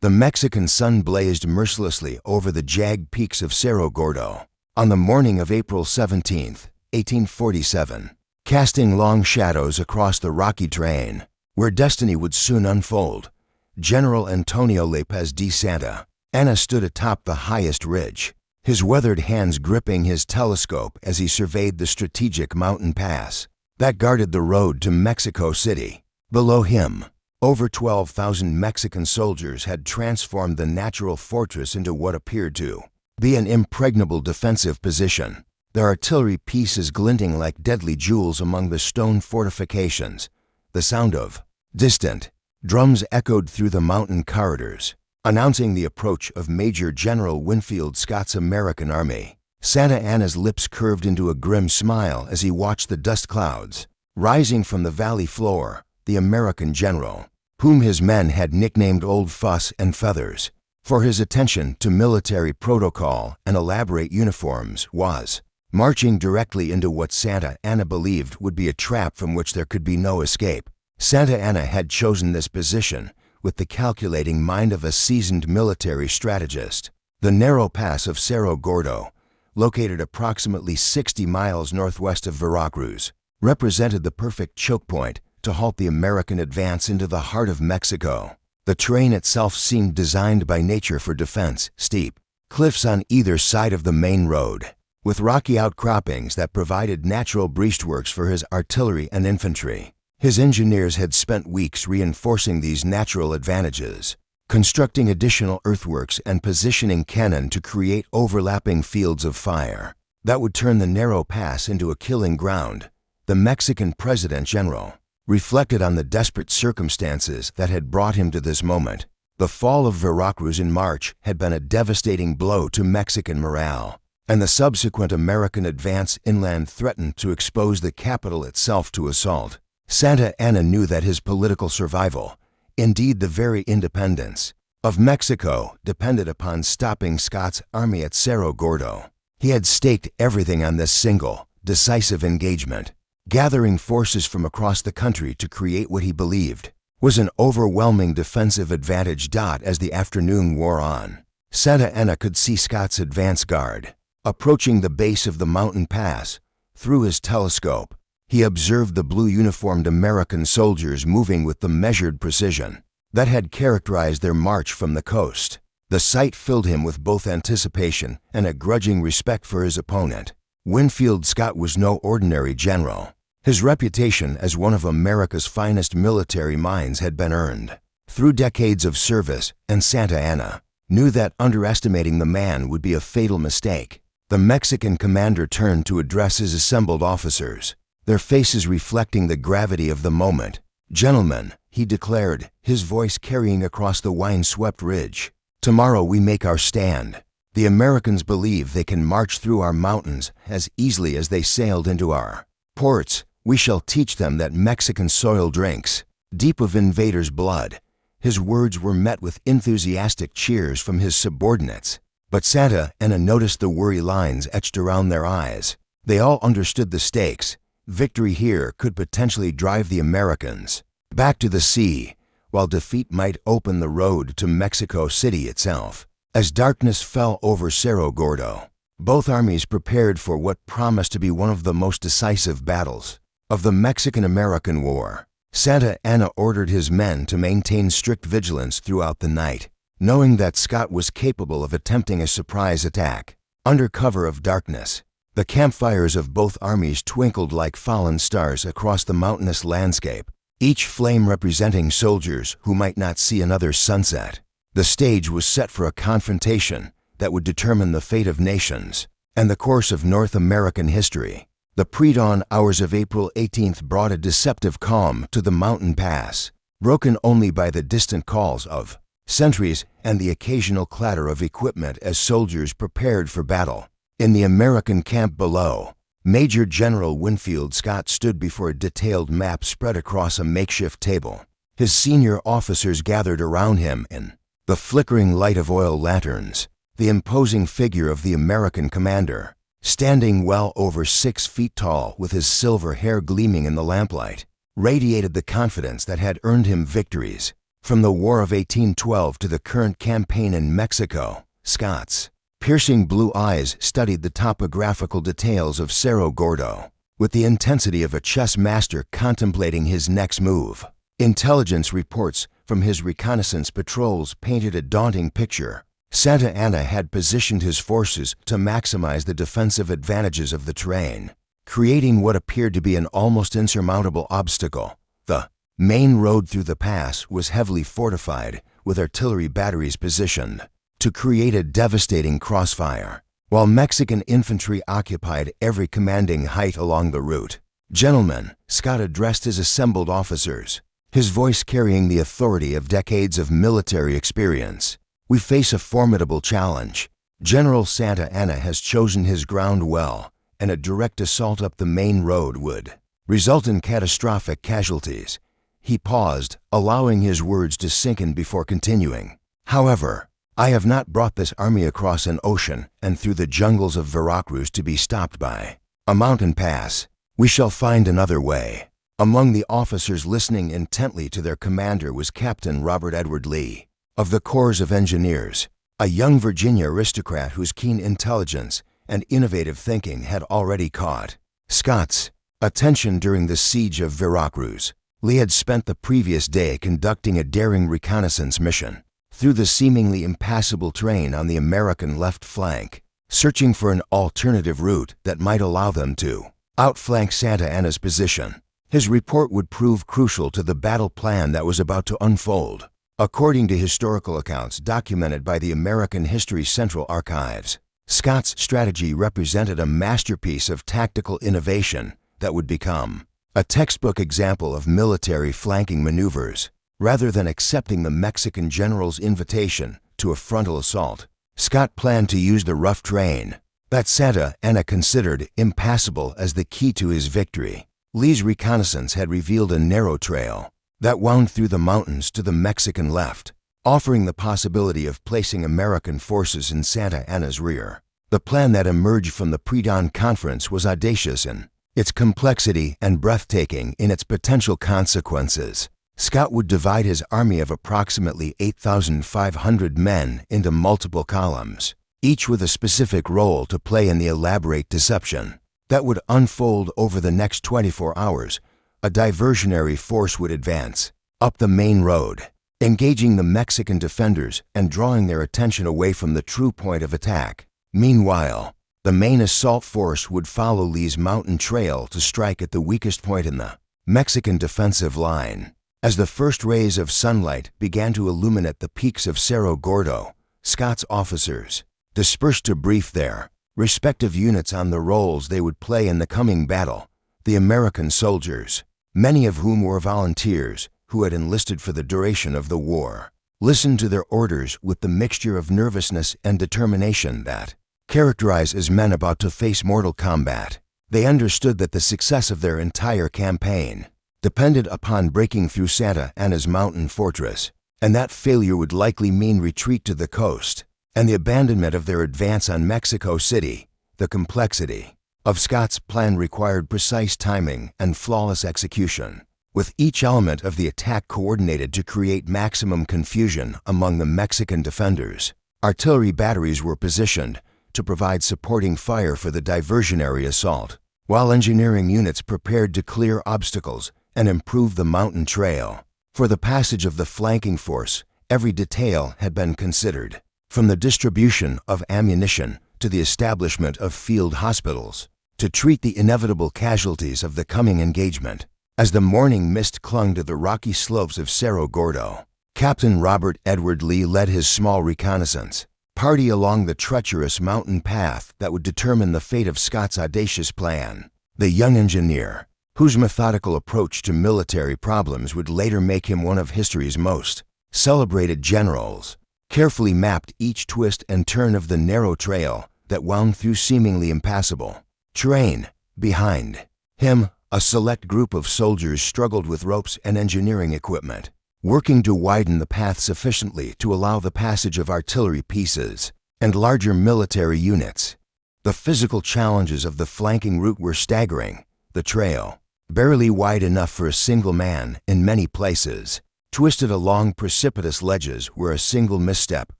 The Mexican sun blazed mercilessly over the jagged peaks of Cerro Gordo on the morning of April 17, 1847, casting long shadows across the rocky terrain where destiny would soon unfold. General Antonio López de Santa Anna stood atop the highest ridge, his weathered hands gripping his telescope as he surveyed the strategic mountain pass that guarded the road to Mexico City. Below him, over 12,000 Mexican soldiers had transformed the natural fortress into what appeared to be an impregnable defensive position, their artillery pieces glinting like deadly jewels among the stone fortifications. The sound of distant drums echoed through the mountain corridors, announcing the approach of Major General Winfield Scott's American Army. Santa Anna's lips curved into a grim smile as he watched the dust clouds rising from the valley floor. The American general, whom his men had nicknamed Old Fuss and Feathers for his attention to military protocol and elaborate uniforms, was marching directly into what Santa Anna believed would be a trap from which there could be no escape. Santa Anna had chosen this position with the calculating mind of a seasoned military strategist. The narrow pass of Cerro Gordo, located approximately 60 miles northwest of Veracruz, represented the perfect choke point to halt the American advance into the heart of Mexico. The terrain itself seemed designed by nature for defense: steep cliffs on either side of the main road, with rocky outcroppings that provided natural breastworks for his artillery and infantry. His engineers had spent weeks reinforcing these natural advantages, constructing additional earthworks and positioning cannon to create overlapping fields of fire that would turn the narrow pass into a killing ground. The Mexican President General reflected on the desperate circumstances that had brought him to this moment. The fall of Veracruz in March had been a devastating blow to Mexican morale, and the subsequent American advance inland threatened to expose the capital itself to assault. Santa Anna knew that his political survival, indeed the very independence of Mexico, depended upon stopping Scott's army at Cerro Gordo. He had staked everything on this single, decisive engagement, gathering forces from across the country to create what he believed was an overwhelming defensive advantage. As the afternoon wore on, Santa Anna could see Scott's advance guard approaching the base of the mountain pass. Through his telescope, he observed the blue-uniformed American soldiers moving with the measured precision that had characterized their march from the coast. The sight filled him with both anticipation and a grudging respect for his opponent. Winfield Scott was no ordinary general. His reputation as one of America's finest military minds had been earned through decades of service, and Santa Anna knew that underestimating the man would be a fatal mistake. The Mexican commander turned to address his assembled officers, their faces reflecting the gravity of the moment. "Gentlemen," he declared, his voice carrying across the wine-swept ridge, "tomorrow we make our stand. The Americans believe they can march through our mountains as easily as they sailed into our ports. We shall teach them that Mexican soil drinks deep of invaders' blood." His words were met with enthusiastic cheers from his subordinates, but Santa Anna noticed the worry lines etched around their eyes. They all understood the stakes. Victory here could potentially drive the Americans back to the sea, while defeat might open the road to Mexico City itself. As darkness fell over Cerro Gordo, both armies prepared for what promised to be one of the most decisive battles of the Mexican-American War. Santa Anna ordered his men to maintain strict vigilance throughout the night, knowing that Scott was capable of attempting a surprise attack. Under cover of darkness, the campfires of both armies twinkled like fallen stars across the mountainous landscape, each flame representing soldiers who might not see another sunset. The stage was set for a confrontation that would determine the fate of nations and the course of North American history. The pre-dawn hours of April 18th brought a deceptive calm to the mountain pass, broken only by the distant calls of sentries and the occasional clatter of equipment as soldiers prepared for battle. In the American camp below, Major General Winfield Scott stood before a detailed map spread across a makeshift table. His senior officers gathered around him in the flickering light of oil lanterns. The imposing figure of the American commander, standing well over 6 feet tall with his silver hair gleaming in the lamplight, radiated the confidence that had earned him victories. From the War of 1812 to the current campaign in Mexico, Scott's piercing blue eyes studied the topographical details of Cerro Gordo with the intensity of a chess master contemplating his next move. Intelligence reports from his reconnaissance patrols painted a daunting picture. Santa Anna had positioned his forces to maximize the defensive advantages of the terrain, creating what appeared to be an almost insurmountable obstacle. The main road through the pass was heavily fortified with artillery batteries positioned to create a devastating crossfire, while Mexican infantry occupied every commanding height along the route. "Gentlemen," Scott addressed his assembled officers, his voice carrying the authority of decades of military experience, "we face a formidable challenge. General Santa Anna has chosen his ground well, and a direct assault up the main road would result in catastrophic casualties." He paused, allowing his words to sink in before continuing. "However, I have not brought this army across an ocean and through the jungles of Veracruz to be stopped by a mountain pass. We shall find another way." Among the officers listening intently to their commander was Captain Robert Edward Lee of the Corps of Engineers, a young Virginia aristocrat whose keen intelligence and innovative thinking had already caught Scott's attention during the siege of Veracruz. Lee had spent the previous day conducting a daring reconnaissance mission through the seemingly impassable terrain on the American left flank, searching for an alternative route that might allow them to outflank Santa Anna's position. His report would prove crucial to the battle plan that was about to unfold. According to historical accounts documented by the American History Central Archives, Scott's strategy represented a masterpiece of tactical innovation that would become a textbook example of military flanking maneuvers. Rather than accepting the Mexican general's invitation to a frontal assault, Scott planned to use the rough terrain that Santa Anna considered impassable as the key to his victory. Lee's reconnaissance had revealed a narrow trail that wound through the mountains to the Mexican left, offering the possibility of placing American forces in Santa Anna's rear. The plan that emerged from the pre-dawn conference was audacious in its complexity and breathtaking in its potential consequences. Scott would divide his army of approximately 8,500 men into multiple columns, each with a specific role to play in the elaborate deception that would unfold over the next 24 hours. A diversionary force would advance up the main road, engaging the Mexican defenders and drawing their attention away from the true point of attack. Meanwhile, the main assault force would follow Lee's mountain trail to strike at the weakest point in the Mexican defensive line. As the first rays of sunlight began to illuminate the peaks of Cerro Gordo, Scott's officers dispersed to brief their respective units on the roles they would play in the coming battle. The American soldiers, many of whom were volunteers who had enlisted for the duration of the war, listened to their orders with the mixture of nervousness and determination that characterized as men about to face mortal combat. They understood that the success of their entire campaign depended upon breaking through Santa Anna's mountain fortress, and that failure would likely mean retreat to the coast and the abandonment of their advance on Mexico City. The complexity of Scott's plan required precise timing and flawless execution, with each element of the attack coordinated to create maximum confusion among the Mexican defenders. Artillery batteries were positioned to provide supporting fire for the diversionary assault, while engineering units prepared to clear obstacles and improve the mountain trail. For the passage of the flanking force, every detail had been considered, from the distribution of ammunition to the establishment of field hospitals, to treat the inevitable casualties of the coming engagement. As the morning mist clung to the rocky slopes of Cerro Gordo, Captain Robert Edward Lee led his small reconnaissance party along the treacherous mountain path that would determine the fate of Scott's audacious plan. The young engineer, whose methodical approach to military problems would later make him one of history's most celebrated generals, carefully mapped each twist and turn of the narrow trail that wound through seemingly impassable terrain. Behind him, a select group of soldiers struggled with ropes and engineering equipment, working to widen the path sufficiently to allow the passage of artillery pieces and larger military units. The physical challenges of the flanking route were staggering. The trail, barely wide enough for a single man in many places, twisted along precipitous ledges where a single misstep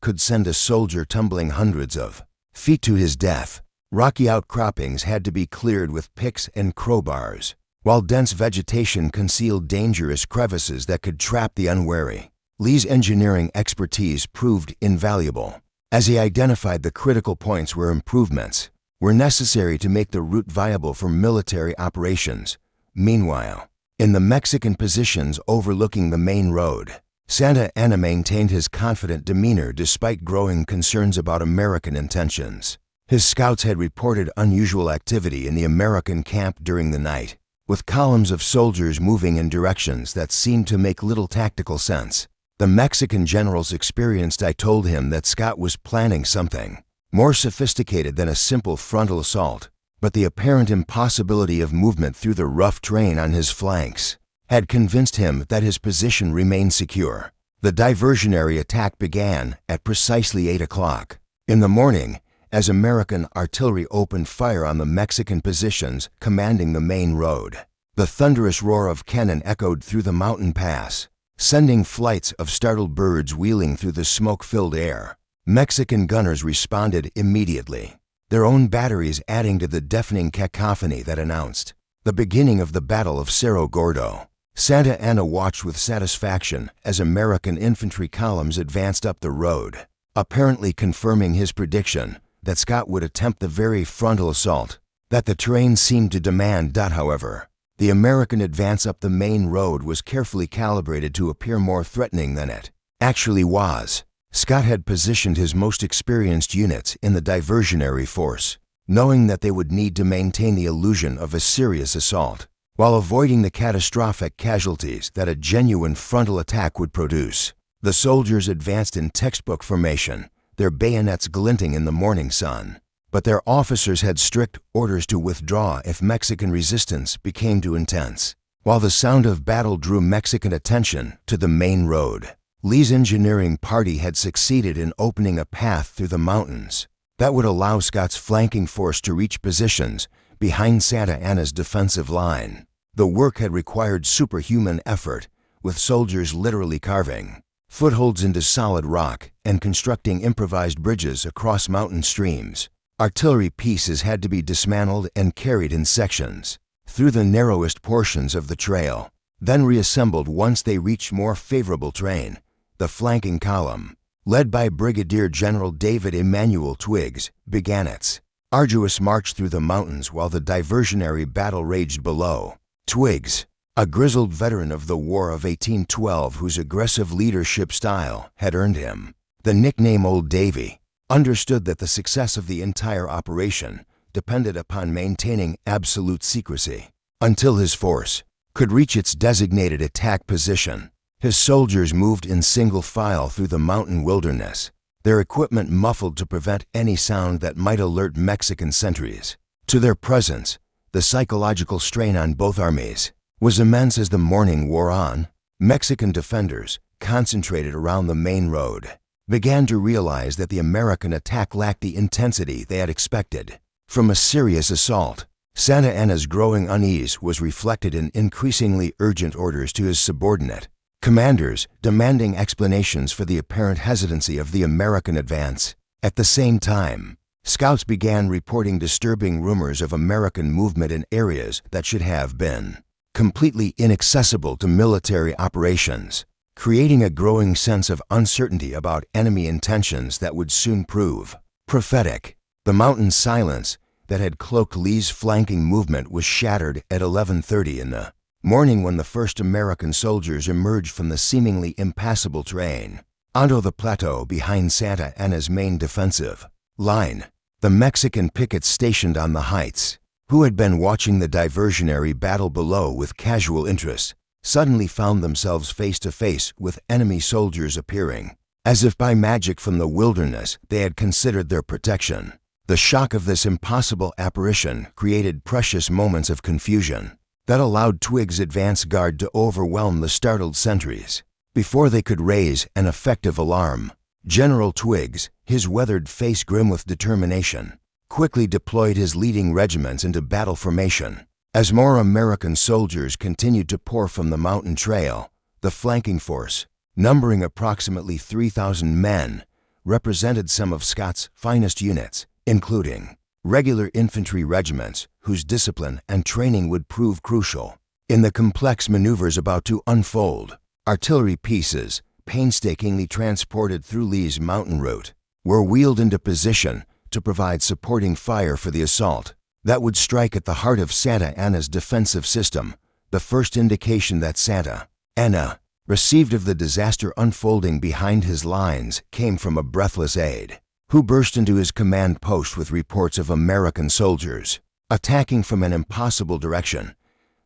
could send a soldier tumbling hundreds of feet to his death. Rocky outcroppings had to be cleared with picks and crowbars, while dense vegetation concealed dangerous crevices that could trap the unwary. Lee's engineering expertise proved invaluable, as he identified the critical points where improvements were necessary to make the route viable for military operations. Meanwhile, in the Mexican positions overlooking the main road, Santa Anna maintained his confident demeanor despite growing concerns about American intentions. His scouts had reported unusual activity in the American camp during the night, with columns of soldiers moving in directions that seemed to make little tactical sense. The Mexican generals experienced I told him that Scott was planning something more sophisticated than a simple frontal assault, but the apparent impossibility of movement through the rough terrain on his flanks had convinced him that his position remained secure. The diversionary attack began at precisely 8 o'clock in the morning, as American artillery opened fire on the Mexican positions commanding the main road. The thunderous roar of cannon echoed through the mountain pass, sending flights of startled birds wheeling through the smoke-filled air. Mexican gunners responded immediately, their own batteries adding to the deafening cacophony that announced the beginning of the Battle of Cerro Gordo. Santa Anna watched with satisfaction as American infantry columns advanced up the road, apparently confirming his prediction that Scott would attempt the very frontal assault that the terrain seemed to demand. However, the American advance up the main road was carefully calibrated to appear more threatening than it actually was. Scott had positioned his most experienced units in the diversionary force, knowing that they would need to maintain the illusion of a serious assault, while avoiding the catastrophic casualties that a genuine frontal attack would produce. The soldiers advanced in textbook formation, their bayonets glinting in the morning sun, but their officers had strict orders to withdraw if Mexican resistance became too intense. While the sound of battle drew Mexican attention to the main road, Lee's engineering party had succeeded in opening a path through the mountains that would allow Scott's flanking force to reach positions behind Santa Anna's defensive line. The work had required superhuman effort, with soldiers literally carving footholds into solid rock and constructing improvised bridges across mountain streams. Artillery pieces had to be dismantled and carried in sections through the narrowest portions of the trail, then reassembled once they reached more favorable terrain. The flanking column, led by Brigadier General David Emanuel Twiggs, began its arduous march through the mountains while the diversionary battle raged below. Twiggs, a grizzled veteran of the War of 1812 whose aggressive leadership style had earned him the nickname Old Davy, understood that the success of the entire operation depended upon maintaining absolute secrecy until his force could reach its designated attack position. His soldiers moved in single file through the mountain wilderness, their equipment muffled to prevent any sound that might alert Mexican sentries to their presence. The psychological strain on both armies was immense as the morning wore on. Mexican defenders, concentrated around the main road, began to realize that the American attack lacked the intensity they had expected from a serious assault. Santa Anna's growing unease was reflected in increasingly urgent orders to his subordinate commanders, demanding explanations for the apparent hesitancy of the American advance. At the same time, scouts began reporting disturbing rumors of American movement in areas that should have been completely inaccessible to military operations, creating a growing sense of uncertainty about enemy intentions that would soon prove prophetic. The mountain silence that had cloaked Lee's flanking movement was shattered at 11:30 in the morning when the first American soldiers emerged from the seemingly impassable terrain onto the plateau behind Santa Anna's main defensive line. The Mexican pickets stationed on the heights, who had been watching the diversionary battle below with casual interest, suddenly found themselves face to face with enemy soldiers appearing, as if by magic from the wilderness they had considered their protection. The shock of this impossible apparition created precious moments of confusion that allowed Twiggs' advance guard to overwhelm the startled sentries before they could raise an effective alarm. General Twiggs, his weathered face grim with determination, quickly deployed his leading regiments into battle formation. As more American soldiers continued to pour from the mountain trail, The flanking force, numbering approximately 3,000 men, represented some of Scott's finest units, including regular infantry regiments whose discipline and training would prove crucial in the complex maneuvers about to unfold. Artillery pieces, painstakingly transported through Lee's mountain route, were wheeled into position to provide supporting fire for the assault that would strike at the heart of Santa Anna's defensive system, the first indication that Santa Anna received of the disaster unfolding behind his lines came from a breathless aide, who burst into his command post with reports of American soldiers attacking from an impossible direction.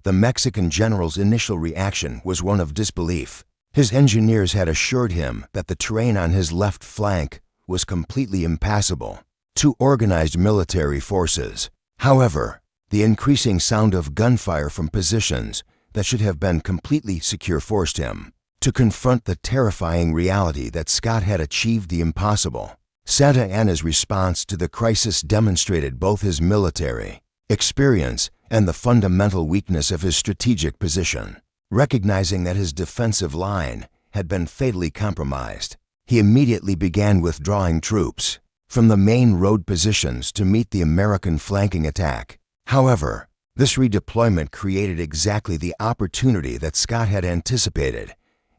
The Mexican general's initial reaction was one of disbelief. His engineers had assured him that the terrain on his left flank was completely impassable to organized military forces. However, the increasing sound of gunfire from positions that should have been completely secure forced him to confront the terrifying reality that Scott had achieved the impossible. Santa Anna's response to the crisis demonstrated both his military experience and the fundamental weakness of his strategic position. Recognizing that his defensive line had been fatally compromised, he immediately began withdrawing troops from the main road positions to meet the American flanking attack. However, this redeployment created exactly the opportunity that Scott had anticipated.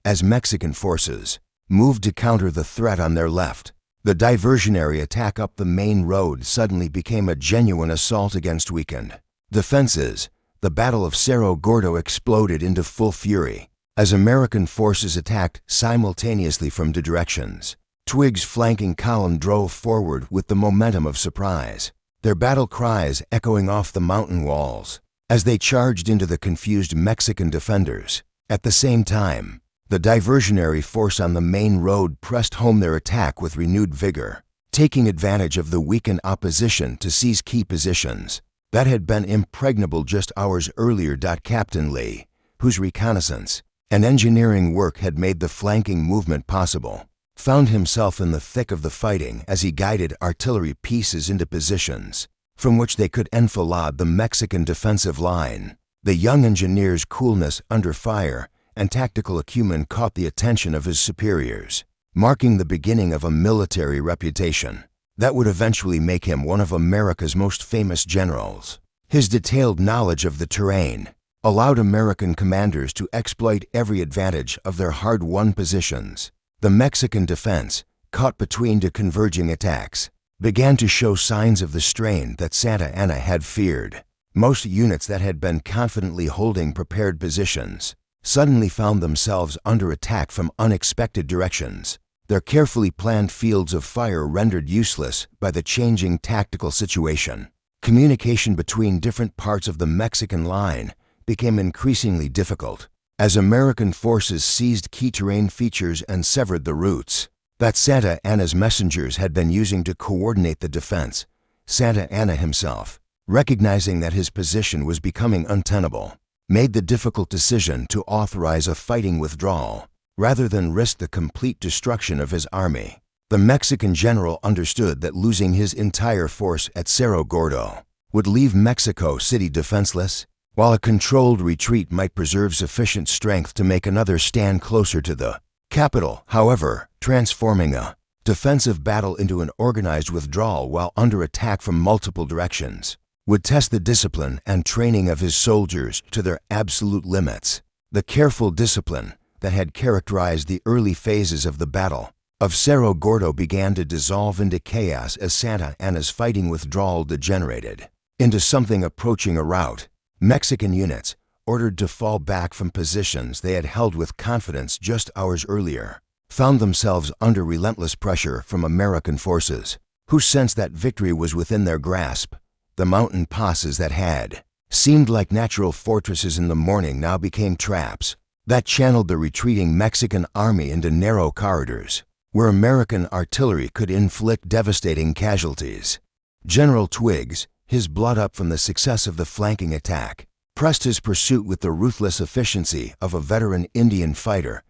As Mexican forces moved to counter the threat on their left, the diversionary attack up the main road suddenly became a genuine assault against weakened defenses. The Battle of Cerro Gordo exploded into full fury as American forces attacked simultaneously from two directions. Twiggs' flanking column drove forward with the momentum of surprise, their battle cries echoing off the mountain walls as they charged into the confused Mexican defenders. At the same time, the diversionary force on the main road pressed home their attack with renewed vigor, taking advantage of the weakened opposition to seize key positions that had been impregnable just hours earlier. Captain Lee, whose reconnaissance and engineering work had made the flanking movement possible, found himself in the thick of the fighting as he guided artillery pieces into positions from which they could enfilade the Mexican defensive line. The young engineer's coolness under fire and tactical acumen caught the attention of his superiors, marking the beginning of a military reputation that would eventually make him one of America's most famous generals. His detailed knowledge of the terrain allowed American commanders to exploit every advantage of their hard-won positions. The Mexican defense, caught between two converging attacks, began to show signs of the strain that Santa Anna had feared. Most units that had been confidently holding prepared positions suddenly found themselves under attack from unexpected directions, their carefully planned fields of fire rendered useless by the changing tactical situation. Communication between different parts of the Mexican line became increasingly difficult as American forces seized key terrain features and severed the routes that Santa Anna's messengers had been using to coordinate the defense. Santa Anna himself, recognizing that his position was becoming untenable, made the difficult decision to authorize a fighting withdrawal rather than risk the complete destruction of his army. The Mexican general understood that losing his entire force at Cerro Gordo would leave Mexico City defenseless, while a controlled retreat might preserve sufficient strength to make another stand closer to the capital. However, transforming a defensive battle into an organized withdrawal while under attack from multiple directions would test the discipline and training of his soldiers to their absolute limits. The careful discipline that had characterized the early phases of the Battle of Cerro Gordo began to dissolve into chaos as Santa Anna's fighting withdrawal degenerated into something approaching a rout. Mexican units, ordered to fall back from positions they had held with confidence just hours earlier, found themselves under relentless pressure from American forces, who sensed that victory was within their grasp. The mountain passes that had seemed like natural fortresses in the morning now became traps that channeled the retreating Mexican army into narrow corridors where American artillery could inflict devastating casualties. General Twiggs, his blood up from the success of the flanking attack, pressed his pursuit with the ruthless efficiency of a veteran Indian fighter.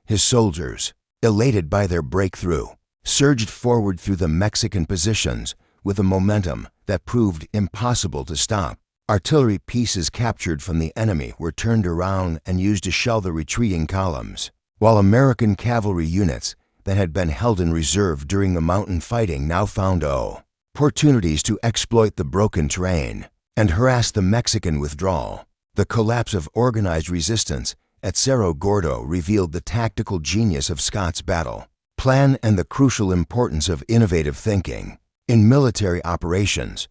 His soldiers, elated by their breakthrough, surged forward through the Mexican positions with a momentum that proved impossible to stop. Artillery pieces captured from the enemy were turned around and used to shell the retreating columns, while American cavalry units that had been held in reserve during the mountain fighting now found opportunities to exploit the broken terrain and harass the Mexican withdrawal. The collapse of organized resistance at Cerro Gordo revealed the tactical genius of Scott's battle plan and the crucial importance of innovative thinking. In military operations,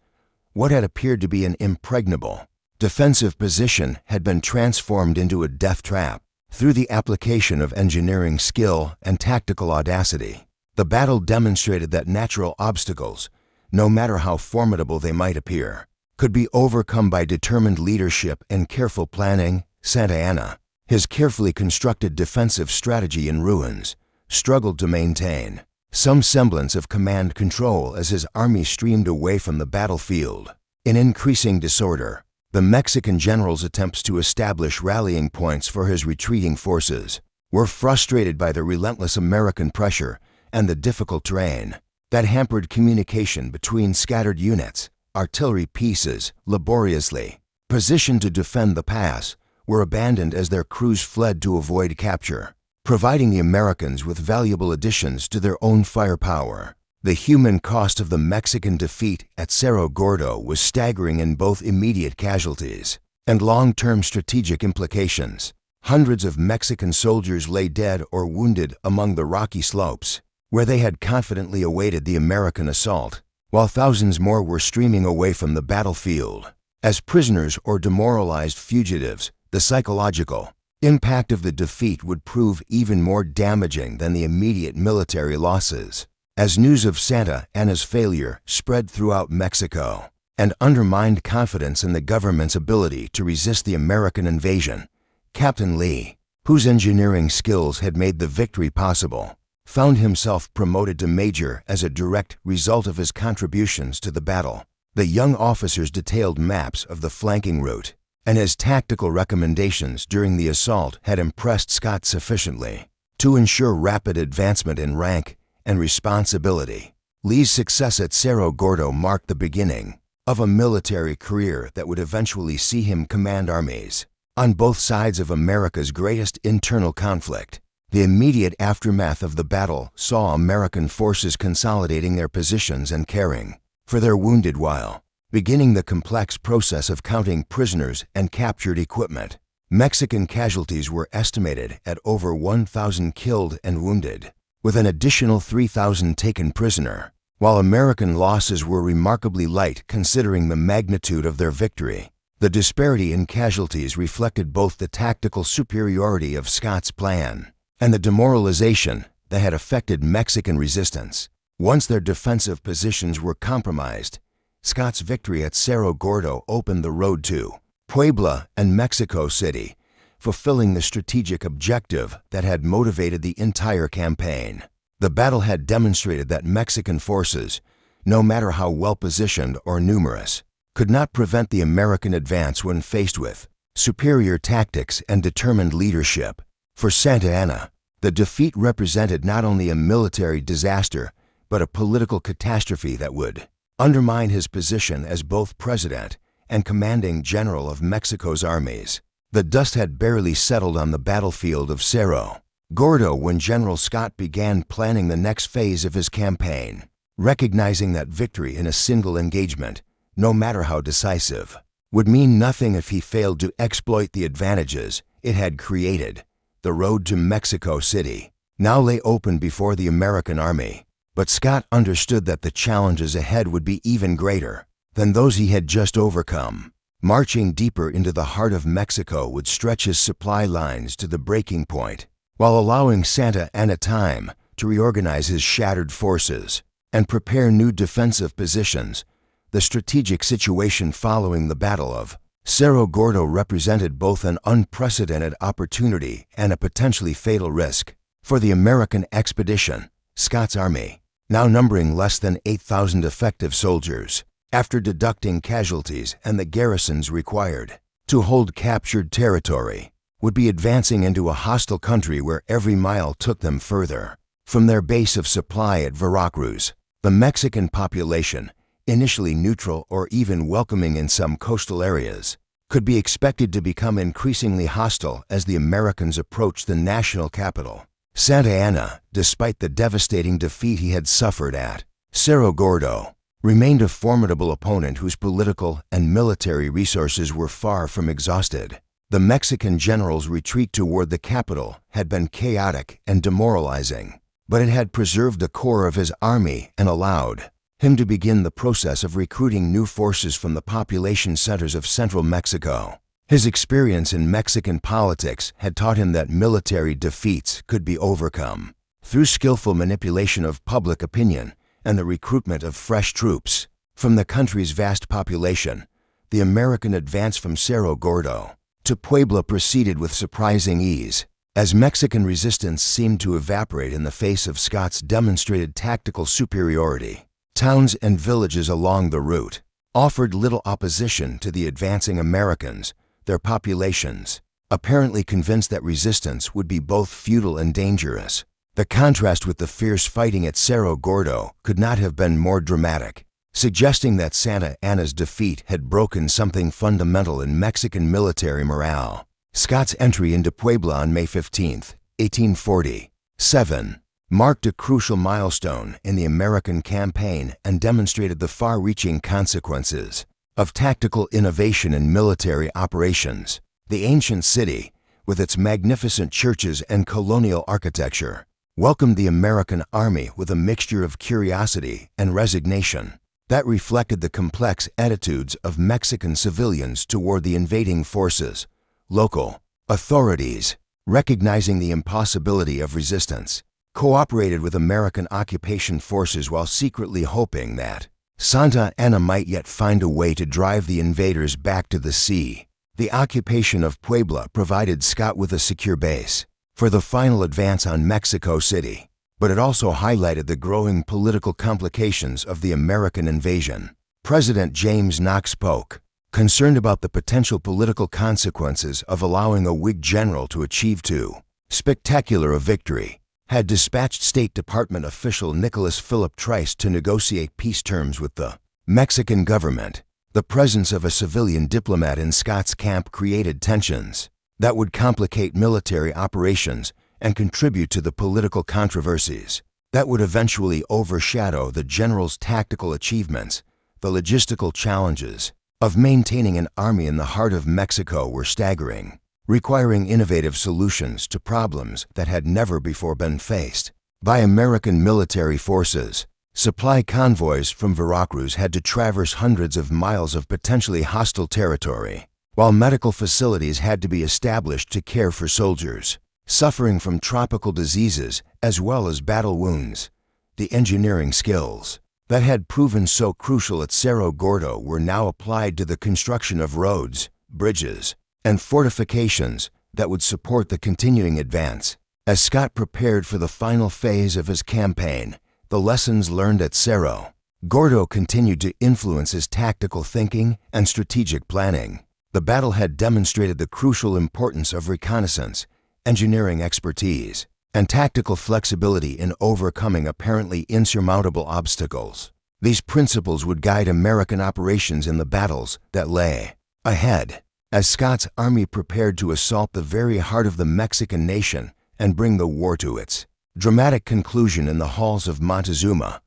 what had appeared to be an impregnable defensive position had been transformed into a death trap through the application of engineering skill and tactical audacity. The battle demonstrated that natural obstacles, no matter how formidable they might appear, could be overcome by determined leadership and careful planning. Santa Anna, his carefully constructed defensive strategy in ruins, struggled to maintain some semblance of command control as his army streamed away from the battlefield. In increasing disorder, the Mexican general's attempts to establish rallying points for his retreating forces were frustrated by the relentless American pressure and the difficult terrain that hampered communication between scattered units. Artillery pieces, laboriously positioned to defend the pass, were abandoned as their crews fled to avoid capture, providing the Americans with valuable additions to their own firepower. The human cost of the Mexican defeat at Cerro Gordo was staggering in both immediate casualties and long-term strategic implications. Hundreds of Mexican soldiers lay dead or wounded among the rocky slopes, where they had confidently awaited the American assault, while thousands more were streaming away from the battlefield as prisoners or demoralized fugitives. The psychological impact of the defeat would prove even more damaging than the immediate military losses. As news of Santa Anna's failure spread throughout Mexico and undermined confidence in the government's ability to resist the American invasion, Captain Lee, whose engineering skills had made the victory possible, found himself promoted to major as a direct result of his contributions to the battle. The young officer's detailed maps of the flanking route and his tactical recommendations during the assault had impressed Scott sufficiently to ensure rapid advancement in rank and responsibility. Lee's success at Cerro Gordo marked the beginning of a military career that would eventually see him command armies on both sides of America's greatest internal conflict. The immediate aftermath of the battle saw American forces consolidating their positions and caring for their wounded while beginning the complex process of counting prisoners and captured equipment. Mexican casualties were estimated at over 1,000 killed and wounded, with an additional 3,000 taken prisoner, while American losses were remarkably light considering the magnitude of their victory. The disparity in casualties reflected both the tactical superiority of Scott's plan and the demoralization that had affected Mexican resistance. Once their defensive positions were compromised, Scott's victory at Cerro Gordo opened the road to Puebla and Mexico City, fulfilling the strategic objective that had motivated the entire campaign. The battle had demonstrated that Mexican forces, no matter how well-positioned or numerous, could not prevent the American advance when faced with superior tactics and determined leadership. For Santa Anna, the defeat represented not only a military disaster, but a political catastrophe that would undermine his position as both president and commanding general of Mexico's armies. The dust had barely settled on the battlefield of Cerro Gordo when General Scott began planning the next phase of his campaign, recognizing that victory in a single engagement, no matter how decisive, would mean nothing if he failed to exploit the advantages it had created. The road to Mexico City now lay open before the American army, but Scott understood that the challenges ahead would be even greater than those he had just overcome. Marching deeper into the heart of Mexico would stretch his supply lines to the breaking point, while allowing Santa Anna time to reorganize his shattered forces and prepare new defensive positions. The strategic situation following the Battle of Cerro Gordo represented both an unprecedented opportunity and a potentially fatal risk. For the American expedition, Scott's army, now numbering less than 8,000 effective soldiers, after deducting casualties and the garrisons required to hold captured territory, would be advancing into a hostile country where every mile took them further from their base of supply at Veracruz. The Mexican population, initially neutral or even welcoming in some coastal areas, could be expected to become increasingly hostile as the Americans approached the national capital. Santa Anna, despite the devastating defeat he had suffered at Cerro Gordo, remained a formidable opponent whose political and military resources were far from exhausted. The Mexican general's retreat toward the capital had been chaotic and demoralizing, but it had preserved the core of his army and allowed him to begin the process of recruiting new forces from the population centers of central Mexico. His experience in Mexican politics had taught him that military defeats could be overcome through skillful manipulation of public opinion and the recruitment of fresh troops. From the country's vast population, the American advance from Cerro Gordo to Puebla proceeded with surprising ease, as Mexican resistance seemed to evaporate in the face of Scott's demonstrated tactical superiority. Towns and villages along the route offered little opposition to the advancing Americans, their populations apparently convinced that resistance would be both futile and dangerous. The contrast with the fierce fighting at Cerro Gordo could not have been more dramatic, suggesting that Santa Anna's defeat had broken something fundamental in Mexican military morale. Scott's entry into Puebla on May 15, 1847, marked a crucial milestone in the American campaign and demonstrated the far-reaching consequences of tactical innovation in military operations. The ancient city, with its magnificent churches and colonial architecture, welcomed the American army with a mixture of curiosity and resignation that reflected the complex attitudes of Mexican civilians toward the invading forces. Local authorities, recognizing the impossibility of resistance, cooperated with American occupation forces while secretly hoping that Santa Anna might yet find a way to drive the invaders back to the sea. The occupation of Puebla provided Scott with a secure base for the final advance on Mexico City, but it also highlighted the growing political complications of the American invasion. President James Knox Polk, concerned about the potential political consequences of allowing a Whig general to achieve too spectacular a victory, had dispatched State Department official Nicholas Philip Trice to negotiate peace terms with the Mexican government. The presence of a civilian diplomat in Scott's camp created tensions that would complicate military operations and contribute to the political controversies that would eventually overshadow the general's tactical achievements. The logistical challenges of maintaining an army in the heart of Mexico were staggering, requiring innovative solutions to problems that had never before been faced by American military forces. Supply convoys from Veracruz had to traverse hundreds of miles of potentially hostile territory, while medical facilities had to be established to care for soldiers suffering from tropical diseases as well as battle wounds. The engineering skills that had proven so crucial at Cerro Gordo were now applied to the construction of roads, bridges, and fortifications that would support the continuing advance. As Scott prepared for the final phase of his campaign, the lessons learned at Cerro Gordo continued to influence his tactical thinking and strategic planning. The battle had demonstrated the crucial importance of reconnaissance, engineering expertise, and tactical flexibility in overcoming apparently insurmountable obstacles. These principles would guide American operations in the battles that lay ahead, as Scott's army prepared to assault the very heart of the Mexican nation and bring the war to its dramatic conclusion in the halls of Montezuma,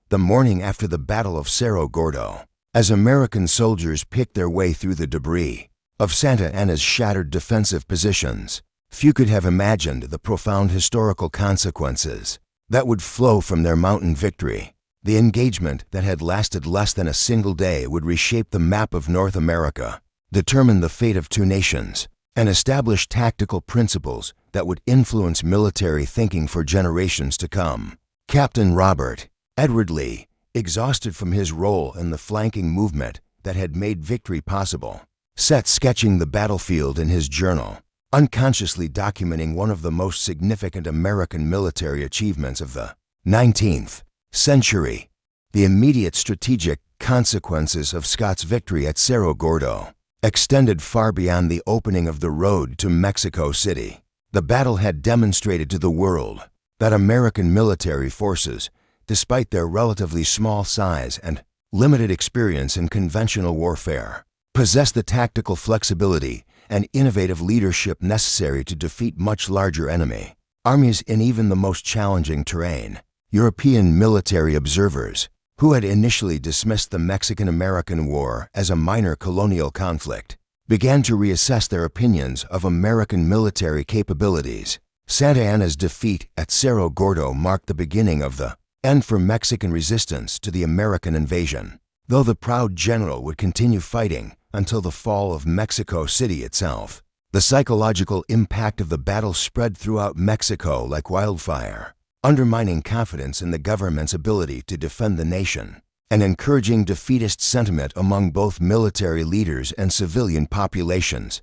the morning after the Battle of Cerro Gordo. As American soldiers picked their way through the debris of Santa Anna's shattered defensive positions, few could have imagined the profound historical consequences that would flow from their mountain victory. The engagement that had lasted less than a single day would reshape the map of North America, determine the fate of two nations, and establish tactical principles that would influence military thinking for generations to come. Captain Robert Edward Lee, exhausted from his role in the flanking movement that had made victory possible, sat sketching the battlefield in his journal, unconsciously documenting one of the most significant American military achievements of the 19th century. The immediate strategic consequences of Scott's victory at Cerro Gordo extended far beyond the opening of the road to Mexico City. The battle had demonstrated to the world that American military forces, despite their relatively small size and limited experience in conventional warfare, possessed the tactical flexibility and innovative leadership necessary to defeat much larger enemy armies in even the most challenging terrain. European military observers, who had initially dismissed the Mexican-American War as a minor colonial conflict, began to reassess their opinions of American military capabilities. Santa Anna's defeat at Cerro Gordo marked the beginning of the end for Mexican resistance to the American invasion, though the proud general would continue fighting until the fall of Mexico City itself. The psychological impact of the battle spread throughout Mexico like wildfire, undermining confidence in the government's ability to defend the nation, and encouraging defeatist sentiment among both military leaders and civilian populations.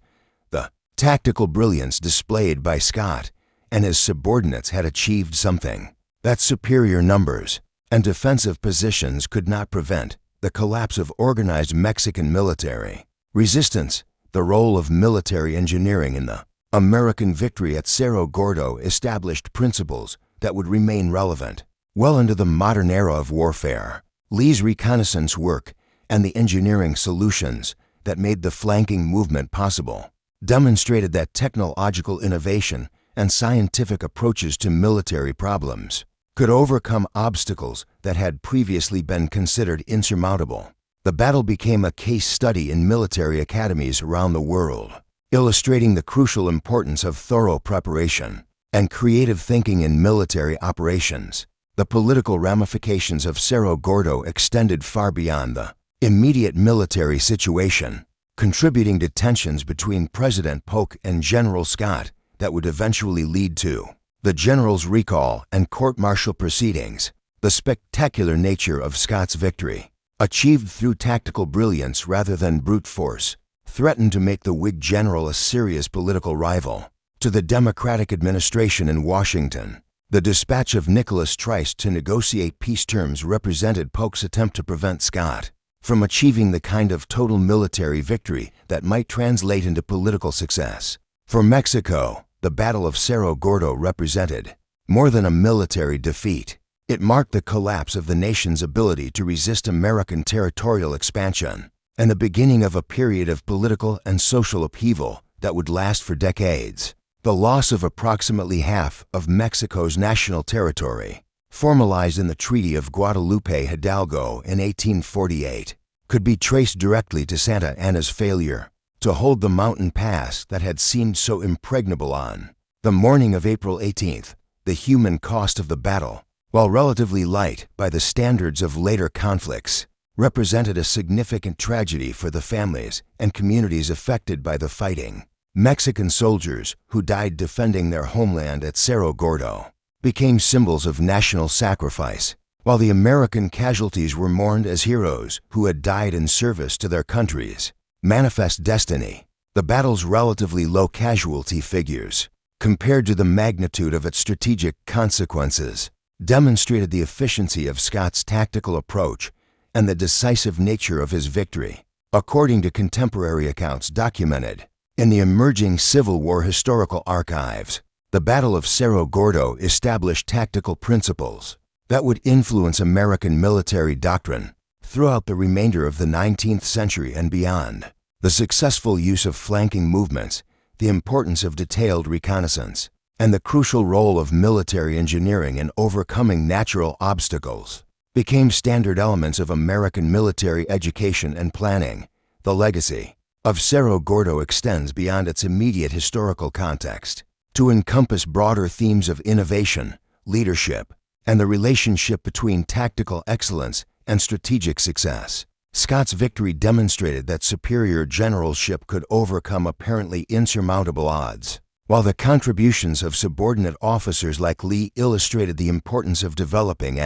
The tactical brilliance displayed by Scott and his subordinates had achieved something that superior numbers and defensive positions could not prevent: the collapse of organized Mexican military resistance. The role of military engineering in the American victory at Cerro Gordo established principles that would remain relevant well into the modern era of warfare. Lee's reconnaissance work and the engineering solutions that made the flanking movement possible demonstrated that technological innovation and scientific approaches to military problems could overcome obstacles that had previously been considered insurmountable. The battle became a case study in military academies around the world, illustrating the crucial importance of thorough preparation and creative thinking in military operations. The political ramifications of Cerro Gordo extended far beyond the immediate military situation, contributing to tensions between President Polk and General Scott that would eventually lead to the general's recall and court-martial proceedings. The spectacular nature of Scott's victory, achieved through tactical brilliance rather than brute force, threatened to make the Whig general a serious political rival to the Democratic administration in Washington. The dispatch of Nicholas Trice to negotiate peace terms represented Polk's attempt to prevent Scott from achieving the kind of total military victory that might translate into political success. For Mexico, the Battle of Cerro Gordo represented more than a military defeat. It marked the collapse of the nation's ability to resist American territorial expansion and the beginning of a period of political and social upheaval that would last for decades. The loss of approximately half of Mexico's national territory, formalized in the Treaty of Guadalupe Hidalgo in 1848, could be traced directly to Santa Anna's failure to hold the mountain pass that had seemed so impregnable on the morning of April 18th. The human cost of the battle, while relatively light by the standards of later conflicts, represented a significant tragedy for the families and communities affected by the fighting. Mexican soldiers who died defending their homeland at Cerro Gordo became symbols of national sacrifice, while the American casualties were mourned as heroes who had died in service to their country's manifest destiny. The battle's relatively low casualty figures, compared to the magnitude of its strategic consequences, demonstrated the efficiency of Scott's tactical approach and the decisive nature of his victory. According to contemporary accounts documented in the emerging Civil War historical archives, the Battle of Cerro Gordo established tactical principles that would influence American military doctrine throughout the remainder of the 19th century and beyond. The successful use of flanking movements, the importance of detailed reconnaissance, and the crucial role of military engineering in overcoming natural obstacles became standard elements of American military education and planning. The legacy of Cerro Gordo extends beyond its immediate historical context to encompass broader themes of innovation, leadership, and the relationship between tactical excellence and strategic success. Scott's victory demonstrated that superior generalship could overcome apparently insurmountable odds, while the contributions of subordinate officers like Lee illustrated the importance of developing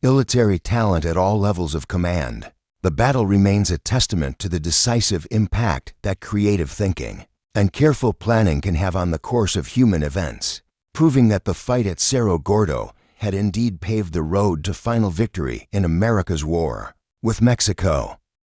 military talent at all levels of command. The battle remains a testament to the decisive impact that creative thinking and careful planning can have on the course of human events, proving that the fight at Cerro Gordo had indeed paved the road to final victory in America's war with Mexico.